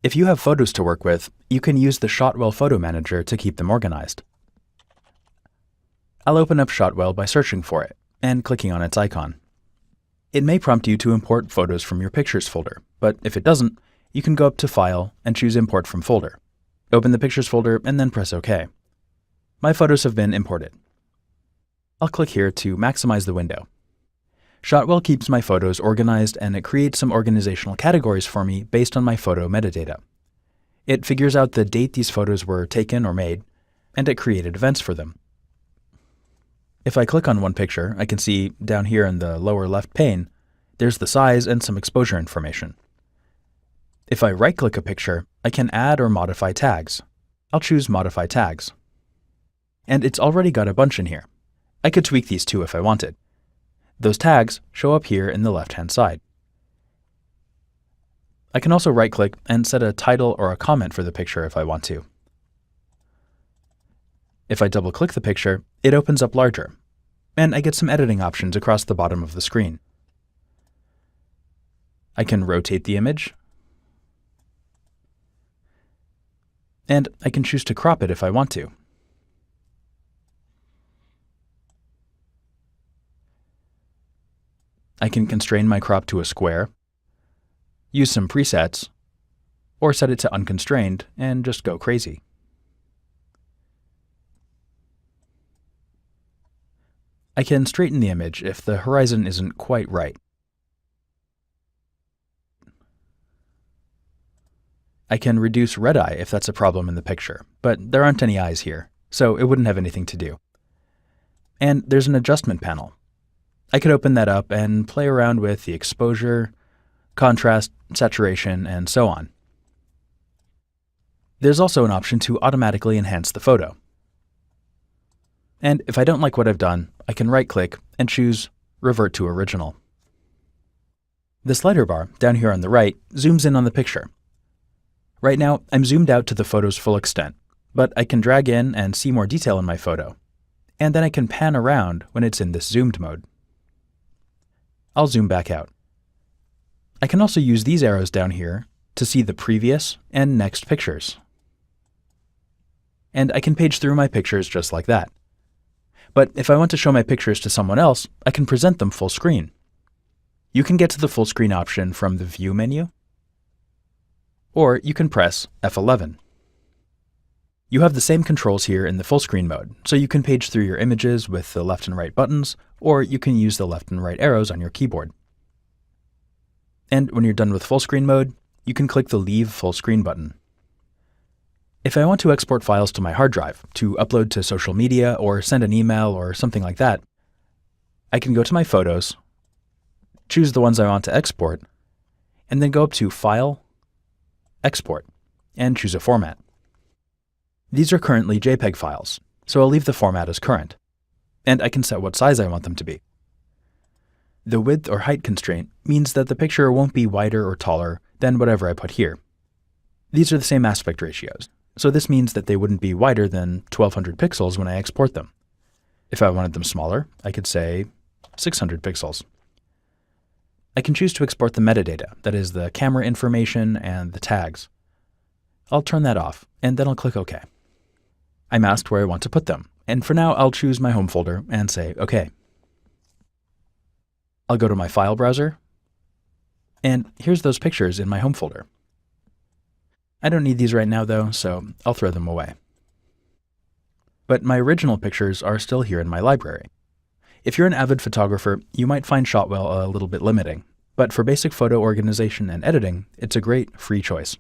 If you have photos to work with, you can use the Shotwell Photo Manager to keep them organized. I'll open up Shotwell by searching for it and clicking on its icon. It may prompt you to import photos from your Pictures folder, but if it doesn't, you can go up to File and choose Import from Folder. Open the Pictures folder and then press OK. My photos have been imported. I'll click here to maximize the window. Shotwell keeps my photos organized and it creates some organizational categories for me based on my photo metadata. It figures out the date these photos were taken or made, and it created events for them. If I click on one picture, I can see down here in the lower left pane, there's the size and some exposure information. If I right-click a picture, I can add or modify tags. I'll choose Modify Tags. And it's already got a bunch in here. I could tweak these too if I wanted. Those tags show up here in the left-hand side. I can also right-click and set a title or a comment for the picture if I want to. If I double-click the picture, it opens up larger, and I get some editing options across the bottom of the screen. I can rotate the image, and I can choose to crop it if I want to. I can constrain my crop to a square, use some presets, or set it to unconstrained and just go crazy. I can straighten the image if the horizon isn't quite right. I can reduce red eye if that's a problem in the picture, but there aren't any eyes here, so it wouldn't have anything to do. And there's an adjustment panel. I could open that up and play around with the exposure, contrast, saturation, and so on. There's also an option to automatically enhance the photo. And if I don't like what I've done, I can right-click and choose Revert to Original. The slider bar down here on the right zooms in on the picture. Right now, I'm zoomed out to the photo's full extent, but I can drag in and see more detail in my photo. And then I can pan around when it's in this zoomed mode. I'll zoom back out. I can also use these arrows down here to see the previous and next pictures. And I can page through my pictures just like that. But if I want to show my pictures to someone else, I can present them full screen. You can get to the full screen option from the View menu, or you can press F11. You have the same controls here in the full screen mode, so you can page through your images with the left and right buttons, or you can use the left and right arrows on your keyboard. And when you're done with full screen mode, you can click the Leave Full Screen button. If I want to export files to my hard drive to upload to social media or send an email or something like that, I can go to my photos, choose the ones I want to export, and then go up to File, Export, and choose a format. These are currently JPEG files, so I'll leave the format as current, and I can set what size I want them to be. The width or height constraint means that the picture won't be wider or taller than whatever I put here. These are the same aspect ratios, so this means that they wouldn't be wider than 1200 pixels when I export them. If I wanted them smaller, I could say 600 pixels. I can choose to export the metadata, that is the camera information and the tags. I'll turn that off, and then I'll click OK. I'm asked where I want to put them, and for now I'll choose my home folder and say OK. I'll go to my file browser, and here's those pictures in my home folder. I don't need these right now though, so I'll throw them away. But my original pictures are still here in my library. If you're an avid photographer, you might find Shotwell a little bit limiting, but for basic photo organization and editing, it's a great free choice.